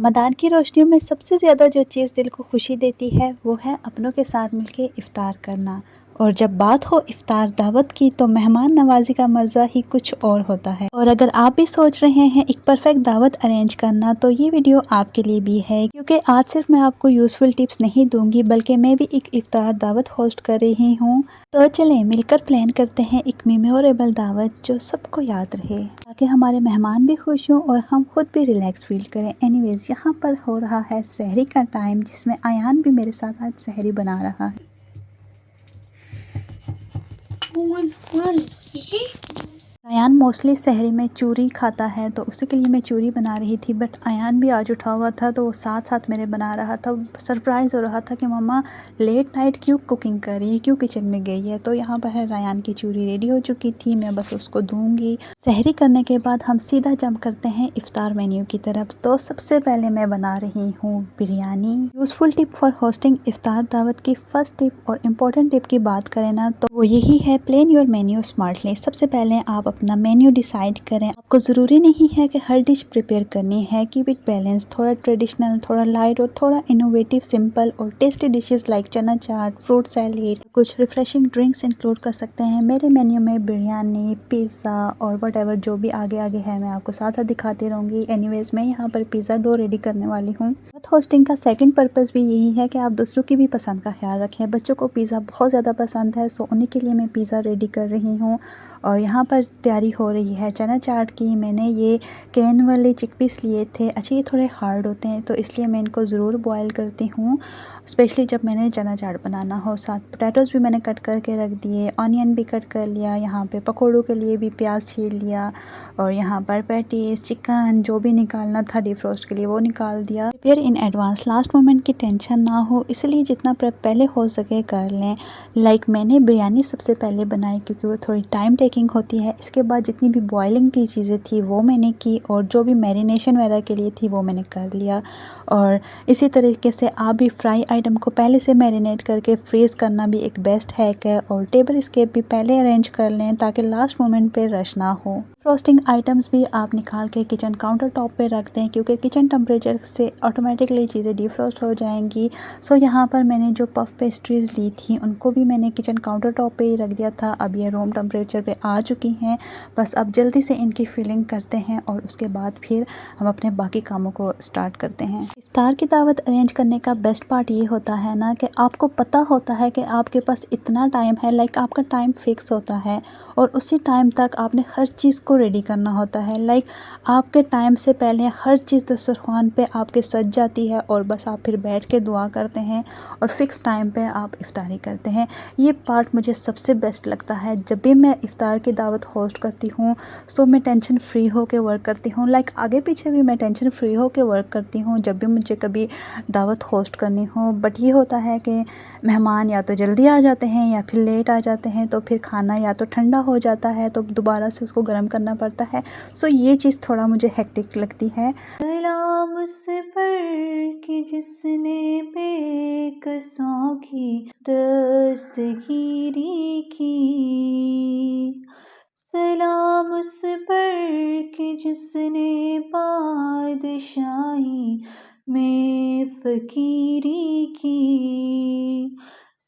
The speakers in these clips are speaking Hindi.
रमदान की रोशनियों में सबसे ज़्यादा जो चीज़ दिल को खुशी देती है वो है अपनों के साथ मिलके इफ़्तार करना। और जब बात हो इफ़्तार दावत की तो मेहमान नवाज़ी का मज़ा ही कुछ और होता है। और अगर आप भी सोच रहे हैं एक परफेक्ट दावत अरेंज करना तो ये वीडियो आपके लिए भी है, क्योंकि आज सिर्फ मैं आपको यूज़फुल टिप्स नहीं दूंगी बल्कि मैं भी एक इफ़्तार दावत होस्ट कर रही हूँ। तो चलें मिलकर प्लान करते हैं एक मेमोरेबल दावत जो सबको याद रहे, ताकि हमारे मेहमान भी खुश हों और हम खुद भी रिलैक्स फील करें। एनीवेज यहाँ पर हो रहा है सहरी का टाइम, जिसमें अयान भी मेरे साथ आज सहरी बना रहा है। अयान मोस्टली सहरी में चूरी खाता है तो उसी के लिए मैं चूरी बना रही थी, बट अयान भी आज उठा हुआ था तो वो साथ साथ मेरे बना रहा था। सरप्राइज़ हो रहा था कि मम्मा लेट नाइट क्यों कुकिंग कर रही है, क्यों किचन में गई है। तो यहाँ पर है अयान की चूरी रेडी हो चुकी थी, मैं बस उसको दूंगी। सहरी करने के बाद हम सीधा जंप करते हैं इफ्तार मेन्यू की तरफ। तो सबसे पहले मैं बना रही हूँ biryani. Useful tip for hosting इफ्तार दावत की फर्स्ट टिप और इम्पोर्टेंट टिप की बात करें ना तो वो यही है, प्लान योर मेन्यू स्मार्टली। सबसे पहले आप अपना मेन्यू डिसाइड करें। आपको ज़रूरी नहीं है कि हर डिश प्रिपेयर करनी है, कीप इट बैलेंस, थोड़ा ट्रेडिशनल, थोड़ा लाइट और थोड़ा इनोवेटिव, सिंपल और टेस्टी डिशेस लाइक चना चाट, फ्रूट सैलेड, कुछ रिफ्रेशिंग ड्रिंक्स इंक्लूड कर सकते हैं। मेरे मेन्यू में बिरयानी, पिज़्ज़ा और वटेवर जो भी आगे आगे है मैं आपको साथ साथ दिखाती रहूँगी। एनीवेज मैं यहाँ पर पिज़्ज़ा डो रेडी करने वाली हूँ। होस्टिंग का सेकंड पर्पस भी यही है कि आप दूसरों की भी पसंद का ख्याल रखें। बच्चों को पिज़्ज़ा बहुत ज़्यादा पसंद है, सो उन्हीं के लिए मैं पिज़्ज़ा रेडी कर रही हूँ। और यहाँ पर तैयारी हो रही है चना चाट की। मैंने ये कैन वाले चिकपीस लिए थे। अच्छा ये थोड़े हार्ड होते हैं तो इसलिए मैं इनको ज़रूर बॉयल करती हूँ, स्पेशली जब मैंने चना चाट बनाना हो। साथ पोटैटोज़ भी मैंने कट करके रख दिए, ऑनियन भी कट कर लिया। यहाँ पे पकौड़ों के लिए भी प्याज छील लिया। और यहाँ पर पैटीज, चिकन जो भी निकालना था डीप रोस्ट के लिए वो निकाल दिया। Prepare in advance, last moment की टेंशन ना हो, इसलिए जितना प्रेप पहले हो सके कर लें। लाइक मैंने बिरयानी सबसे पहले बनाई क्योंकि वो थोड़ी टाइम टेकिंग होती है। इसके बाद जितनी भी बॉइलिंग की चीज़ें थी वो मैंने की, और जो भी मैरिनेशन वगैरह के लिए थी वो मैंने कर लिया। और इसी तरीके से आप भी फ्राई आइटम को पहले से मैरिनेट करके फ्रीज़ करना भी एक बेस्ट हैक है। और टेबल स्केप भी पहले अरेंज कर लें ताकि लास्ट मोमेंट पे रश ना हो। फ्रोस्टिंग आइटम्स भी आप निकाल के किचन काउंटर टॉप पे रख दें, क्योंकि किचन टेम्परेचर से ऑटोमेटिकली चीज़ें डिफ्रोस्ट हो जाएंगी। सो यहाँ पर मैंने जो पफ पेस्ट्रीज़ ली थी उनको भी मैंने किचन काउंटर टॉप पे ही रख दिया था। अब ये रूम टेम्परेचर पे आ चुकी हैं। बस अब जल्दी से इनकी फिलिंग करते हैं और उसके बाद फिर हम अपने बाकी कामों को स्टार्ट करते हैं। इफ्तार की दावत अरेंज करने का बेस्ट पार्ट ये होता है ना कि आपको पता होता है कि आपके पास इतना टाइम है, लाइक आपका टाइम फिक्स होता है और उसी टाइम तक आपने हर चीज़ को रेडी करना होता है। लाइक आपके टाइम से पहले हर चीज़ दस्तरखान पे आपके सज जाती है और बस आप फिर बैठ के दुआ करते हैं और फिक्स टाइम पे आप इफ्तारी करते हैं। ये पार्ट मुझे सबसे बेस्ट लगता है। जब भी मैं इफ्तार की दावत होस्ट करती हूँ सो मैं टेंशन फ्री हो के वर्क करती हूँ। लाइक आगे पीछे भी मैं टेंशन फ्री हो के वर्क करती हूँ जब भी मुझे कभी दावत होस्ट करनी हो। बट ये होता है कि मेहमान या तो जल्दी आ जाते हैं या फिर लेट आ जाते हैं, तो फिर खाना या तो ठंडा हो जाता है तो दोबारा से उसको गर्म करना पड़ता है। सो ये चीज़ थोड़ा मुझे हेक्टिक लगती है। सलाम उस पर कि जिसने बेकसों की दस्तगीरी की, सलाम उस पर कि जिसने बादशाही में फ़कीरी की,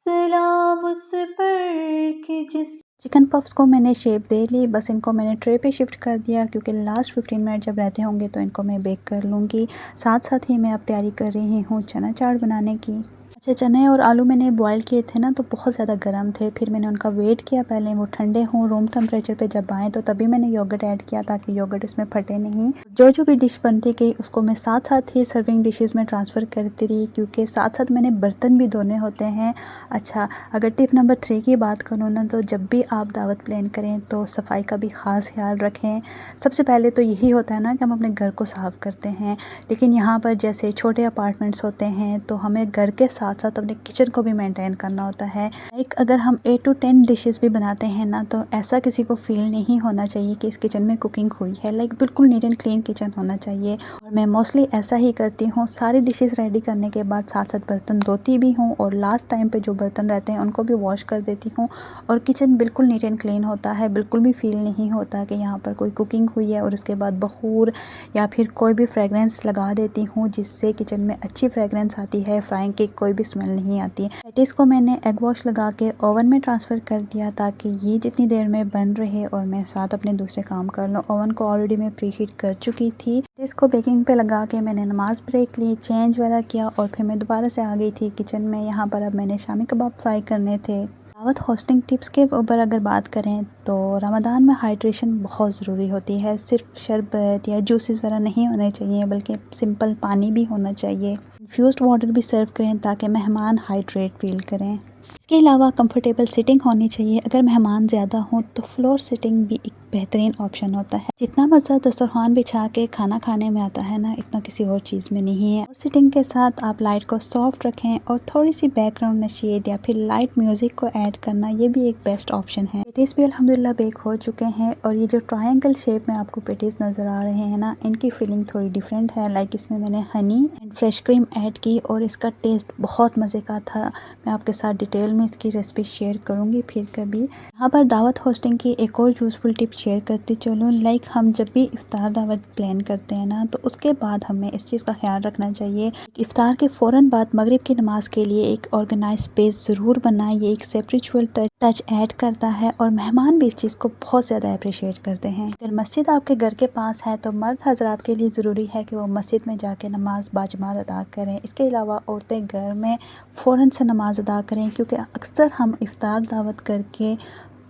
सलाम उस पर कि जिस चिकन पफ्स को मैंने शेप दे ली। बस इनको मैंने ट्रे पे शिफ्ट कर दिया क्योंकि लास्ट 15 मिनट जब रहते होंगे तो इनको मैं बेक कर लूँगी। साथ साथ ही मैं अब तैयारी कर रही हूँ चना चाट बनाने की। अच्छा चने और आलू मैंने बॉयल किए थे ना तो बहुत ज़्यादा गर्म थे, फिर मैंने उनका वेट किया पहले वो ठंडे हों रूम टेम्परेचर पे जब आएँ, तो तभी मैंने योगर्ट ऐड किया ताकि योगर्ट इसमें फटे नहीं। जो भी डिश बनती गई उसको मैं साथ साथ ही सर्विंग डिशेज़ में ट्रांसफ़र करती रही, क्योंकि साथ साथ मैंने बर्तन भी धोने होते हैं। अच्छा अगर टिप नंबर 3 की बात करूँ ना तो जब भी आप दावत प्लान करें तो सफाई का भी ख़ास ख्याल रखें। सबसे पहले तो यही होता है ना कि हम अपने घर को साफ़ करते हैं, लेकिन यहाँ पर जैसे छोटे अपार्टमेंट्स होते हैं तो हमें घर के साथ साथ साथ अपने किचन को भी मेंटेन करना होता है। लाइक अगर हम 8 to 10 डिशेस भी बनाते हैं ना, तो ऐसा किसी को फील नहीं होना चाहिए कि इस किचन में कुकिंग हुई है। लाइक बिल्कुल नीट एंड क्लीन किचन होना चाहिए। और मैं मोस्टली ऐसा ही करती हूँ, सारी डिशेस रेडी करने के बाद साथ साथ बर्तन धोती भी हूँ और लास्ट टाइम पे जो बर्तन रहते हैं उनको भी वॉश कर देती हूँ। और किचन बिल्कुल नीट एंड क्लीन होता है, बिल्कुल भी फील नहीं होता कि यहाँ पर कोई कुकिंग हुई है। और उसके बाद बखूर या फिर कोई भी फ्रेगरेंस लगा देती हूँ जिससे किचन में अच्छी फ्रेगरेंस आती है, फ्राइंग की कोई भी स्मेल नहीं आती। पैटीज़ को मैंने एग वॉश लगा के ओवन में ट्रांसफ़र कर दिया ताकि ये जितनी देर में बन रहे और मैं साथ अपने दूसरे काम कर लूँ। ओवन को ऑलरेडी मैं प्री हीट कर चुकी थी। इसको बेकिंग पे लगा के मैंने नमाज़ ब्रेक ली, चेंज वाला किया और फिर मैं दोबारा से आ गई थी किचन में। यहाँ पर अब मैंने शामी कबाब फ्राई करने थे। दावत होस्टिंग टिप्स के ऊपर अगर बात करें तो रमज़ान में हाइड्रेशन बहुत ज़रूरी होती है। सिर्फ शरबत या जूसेस वगैरह नहीं होने चाहिए, बल्कि सिंपल पानी भी होना चाहिए। इन्फ्यूज़्ड वाटर भी सर्व करें ताकि मेहमान हाइड्रेट फील करें। इसके अलावा कंफर्टेबल सिटिंग होनी चाहिए। अगर मेहमान ज़्यादा हों तो फ्लोर सिटिंग भी एक बेहतरीन ऑप्शन होता है। जितना मज़ा दस्तरखान बिछा के खाना खाने में आता है ना, इतना किसी और चीज़ में नहीं है। और सिटिंग के साथ आप लाइट को सॉफ्ट रखें और थोड़ी सी बैकग्राउंड नशीद या फिर लाइट म्यूज़िक को ऐड करना, ये भी एक बेस्ट ऑप्शन है। पेटीज़ भी अल्हम्दुलिल्लाह बेक हो चुके हैं और ये जो ट्रायंगल शेप में आपको पेटीज़ नज़र आ रहे हैं ना, इनकी फीलिंग थोड़ी डिफरेंट है। लाइक इसमें मैंने honey and fresh cream add की और इसका टेस्ट बहुत मज़े का था। मैं आपके साथ डिटेल में इसकी रेसिपी शेयर करूँगी फिर कभी। यहाँ पर दावत होस्टिंग की एक और यूज़फुल टिप शेयर करती चलूँ। लाइक हम जब भी इफ्तार दावत प्लान करते हैं ना, तो उसके बाद हमें इस चीज़ का ख्याल रखना चाहिए। इफ्तार के फ़ौरन बाद मगरिब की नमाज के लिए एक ऑर्गेनाइज स्पेस ज़रूर बनाएं। ये एक स्पिरिचुअल टच ऐड करता है और मेहमान भी इस चीज़ को बहुत ज़्यादा अप्रिशिएट करते हैं। अगर मस्जिद आपके घर के पास है तो मर्द हजरात के लिए ज़रूरी है कि वो मस्जिद में जाके नमाज बाजमात अदा करें। इसके अलावा औरतें घर में फ़ौरन से नमाज अदा करें, क्योंकि अक्सर हम इफ्तार दावत करके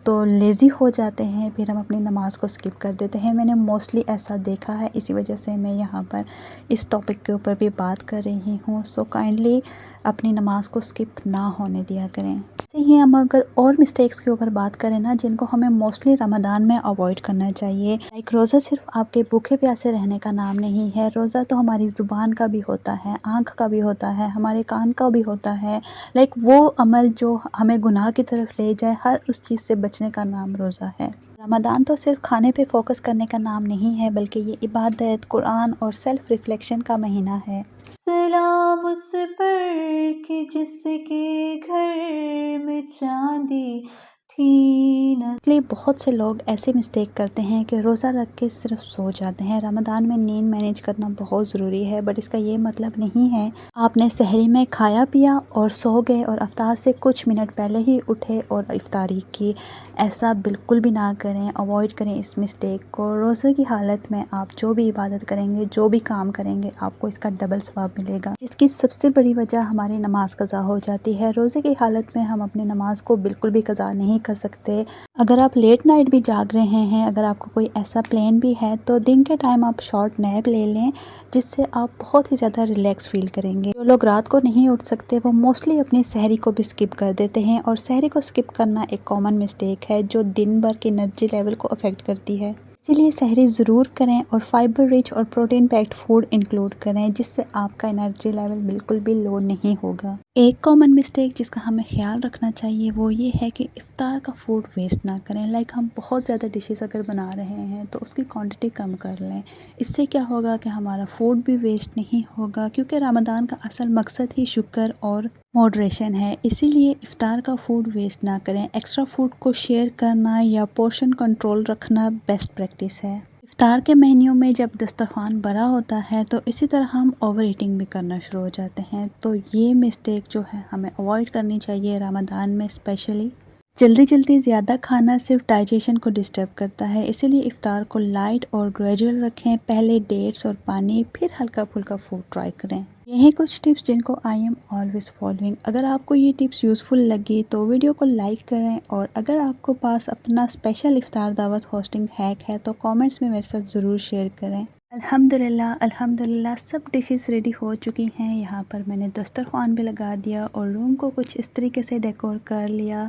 तो लेज़ी हो जाते हैं, फिर हम अपनी नमाज़ को स्किप कर देते हैं। मैंने मोस्टली ऐसा देखा है, इसी वजह से मैं यहाँ पर इस टॉपिक के ऊपर भी बात कर रही हूँ। सो काइंडली अपनी नमाज़ को स्किप ना होने दिया करें। ऐसे ही हम अगर और मिस्टेक्स के ऊपर बात करें ना, जिनको हमें मोस्टली रमज़ान में अवॉइड करना चाहिए। लाइक रोज़ा सिर्फ आपके भूखे प्यासे रहने का नाम नहीं है। रोज़ा तो हमारी ज़ुबान का भी होता है, आँख का भी होता है, हमारे कान का भी होता है। लाइक वो अमल जो हमें गुनाह की तरफ ले जाए, हर उस चीज़ से बचने का नाम रोज़ा है। रमज़ान तो सिर्फ खाने पे फोकस करने का नाम नहीं है, बल्कि ये इबादत, कुरान और सेल्फ रिफ्लेक्शन का महीना है। सलाम उस पर कि जिसके घर में चांदी थी न। इसलिए बहुत से लोग ऐसे मिस्टेक करते हैं कि रोज़ा रख के सिर्फ सो जाते हैं। रमज़ान में नींद मैनेज करना बहुत ज़रूरी है, बट इसका ये मतलब नहीं है आपने सहरी में खाया पिया और सो गए और अफ्तार से कुछ मिनट पहले ही उठे और इफ्तारी की। ऐसा बिल्कुल भी ना करें, अवॉइड करें इस मिस्टेक को। रोज़े की हालत में आप जो भी इबादत करेंगे, जो भी काम करेंगे, आपको इसका डबल सवाब मिलेगा, जिसकी सबसे बड़ी वजह हमारी नमाज कज़ा हो जाती है। रोज़े की हालत में हम अपनी नमाज को बिल्कुल भी कज़ा नहीं कर सकते। अगर आप लेट नाइट भी जाग रहे हैं, अगर आपको कोई ऐसा प्लान भी है, तो दिन के टाइम आप शॉर्ट नैप ले लें, जिससे आप बहुत ही ज़्यादा रिलैक्स फील करेंगे। जो लोग रात को नहीं उठ सकते वो मोस्टली अपनी सहरी को भी स्किप कर देते हैं, और सहरी को स्किप करना एक कॉमन मिस्टेक है जो दिन भर की एनर्जी लेवल को अफेक्ट करती है। इसीलिए सहरी ज़रूर करें और फाइबर रिच और प्रोटीन पैक्ड फूड इंक्लूड करें, जिससे आपका एनर्जी लेवल बिल्कुल भी लो नहीं होगा। एक कॉमन मिस्टेक जिसका हमें ख्याल रखना चाहिए वो ये है कि इफ्तार का फूड वेस्ट ना करें। लाइक हम बहुत ज़्यादा डिशेस अगर बना रहे हैं तो उसकी क्वांटिटी कम कर लें। इससे क्या होगा कि हमारा फूड भी वेस्ट नहीं होगा, क्योंकि रमज़ान का असल मकसद ही शुक्र और मॉडरेशन है। इसीलिए इफ्तार का फूड वेस्ट ना करें। एक्स्ट्रा फूड को शेयर करना या पोर्शन कंट्रोल रखना बेस्ट प्रैक्टिस है। इफ्तार के मेन्यू में जब दस्तरखान भरा होता है तो इसी तरह हम ओवर ईटिंग भी करना शुरू हो जाते हैं। तो ये मिस्टेक जो है हमें अवॉइड करनी चाहिए रमज़ान में स्पेशली। जल्दी जल्दी ज़्यादा खाना सिर्फ डाइजेशन को डिस्टर्ब करता है, इसीलिए इफ्तार को लाइट और ग्रेजुअल रखें। पहले डेट्स और पानी, फिर हल्का फुल्का फूड ट्राई करें। यही कुछ टिप्स जिनको आई एम ऑलवेज फॉलोइंग। अगर आपको ये टिप्स यूज़फुल लगी तो वीडियो को लाइक करें, और अगर आपको पास अपना स्पेशल इफ्तार दावत होस्टिंग हैक है तो कमेंट्स में मेरे साथ ज़रूर शेयर करें। अल्हम्दुलिल्लाह अल्हम्दुलिल्लाह सब डिशेस रेडी हो चुकी हैं। यहाँ पर मैंने दस्तरखान भी लगा दिया और रूम को कुछ इस तरीके से डेकोर कर लिया।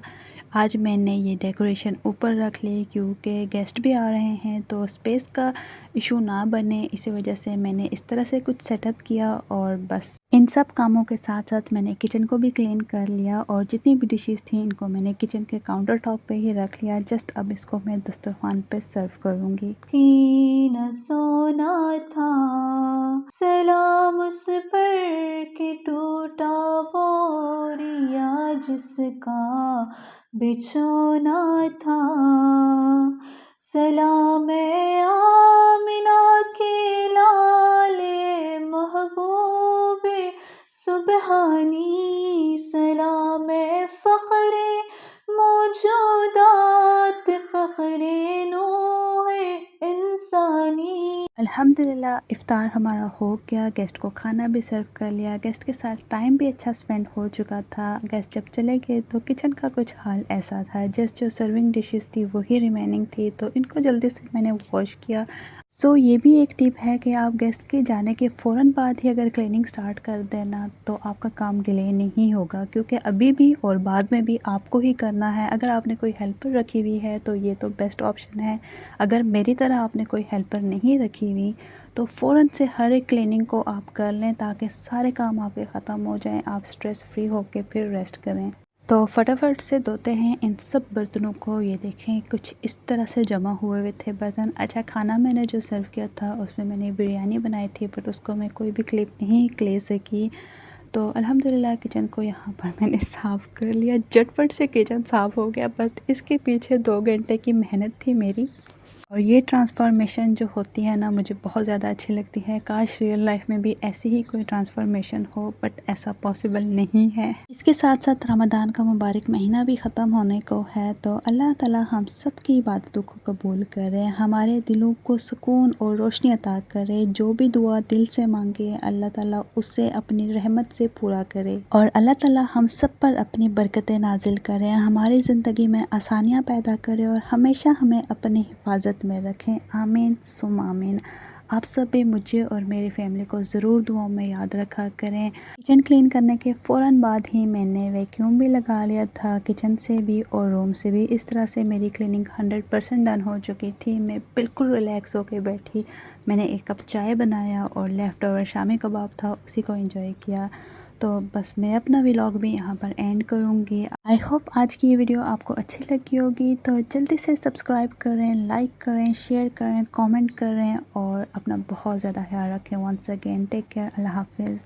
आज मैंने ये डेकोरेशन ऊपर रख ली क्योंकि गेस्ट भी आ रहे हैं तो स्पेस का इशू ना बने, इसी वजह से मैंने इस तरह से कुछ सेटअप किया। और बस इन सब कामों के साथ साथ मैंने किचन को भी क्लीन कर लिया और जितनी भी डिशेस थी इनको मैंने किचन के काउंटर टॉप पे ही रख लिया। जस्ट अब इसको मैं दस्तरखान पे सर्व करूँगी। न सोना था सलाम उस पर के टूटा बोरिया जिसका बिछोना था, सलाम आमिना के लाले महबूबे सुबहानी, सलाम फ़ख्रे मौजूदात फ़ख्रे नूहे इंसानी। अल्हम्दुलिल्लाह इफ़्तार हमारा हो गया, गेस्ट को खाना भी सर्व कर लिया, गेस्ट के साथ टाइम भी अच्छा स्पेंड हो चुका था। गेस्ट जब चले गए तो किचन का कुछ हाल ऐसा था, जस्ट जो सर्विंग डिशेस थी वही रिमेनिंग थी, तो इनको जल्दी से मैंने वॉश किया। सो ये भी एक टिप है कि आप गेस्ट के जाने के फ़ौरन बाद ही अगर क्लीनिंग स्टार्ट कर देना तो आपका काम डिले नहीं होगा, क्योंकि अभी भी और बाद में भी आपको ही करना है। अगर आपने कोई हेल्पर रखी हुई है तो ये तो बेस्ट ऑप्शन है। अगर मेरी तरह आपने कोई हेल्पर नहीं रखी हुई तो फ़ौरन से हर एक क्लीनिंग को आप कर लें ताकि सारे काम आपके ख़त्म हो जाएं, आप स्ट्रेस फ्री होकर फिर रेस्ट करें। तो फटाफट से धोते हैं इन सब बर्तनों को। ये देखें कुछ इस तरह से जमा हुए थे बर्तन। अच्छा, खाना मैंने जो सर्व किया था उसमें मैंने बिरयानी बनाई थी, बट उसको मैं कोई भी क्लिप नहीं क्ले से की। तो अल्हम्दुलिल्लाह किचन को यहाँ पर मैंने साफ़ कर लिया, झटपट से किचन साफ़ हो गया, बट इसके पीछे 2 घंटे की मेहनत थी मेरी। और ये ट्रांसफॉर्मेशन जो होती है ना, मुझे बहुत ज़्यादा अच्छी लगती है। काश रियल लाइफ में भी ऐसी ही कोई ट्रांसफॉर्मेशन हो, बट ऐसा पॉसिबल नहीं है। इसके साथ साथ रमज़ान का मुबारक महीना भी ख़त्म होने को है, तो अल्लाह ताला हम सब की इबादतों को कबूल करे, हमारे दिलों को सुकून और रोशनी अता करे। जो भी दुआ दिल से मांगे अल्लाह ताला उससे अपनी रहमत से पूरा करे, और अल्लाह ताला हम सब पर अपनी बरकतें नाजिल करे, हमारी ज़िंदगी में आसानियाँ पैदा करे और हमेशा हमें अपनी हिफाजत में रखें। आमीन सुम आमीन। आप सब भी मुझे और मेरी फैमिली को ज़रूर दुआओं में याद रखा करें। किचन क्लीन करने के फ़ौरन बाद ही मैंने वैक्यूम भी लगा लिया था, किचन से भी और रूम से भी। इस तरह से मेरी क्लीनिंग 100% डन हो चुकी थी। मैं बिल्कुल रिलैक्स होकर बैठी। मैंने एक कप चाय बनाया और लेफ़्ट ओवर शामी कबाब था, उसी को एंजॉय किया। तो बस मैं अपना व्लॉग भी यहाँ पर एंड करूँगी। आई होप आज की ये वीडियो आपको अच्छी लगी होगी, तो जल्दी से सब्सक्राइब करें, लाइक करें, शेयर करें, कमेंट करें और अपना बहुत ज़्यादा ख्याल रखें। वंस अगेन टेक केयर, अल्लाह हाफिज़।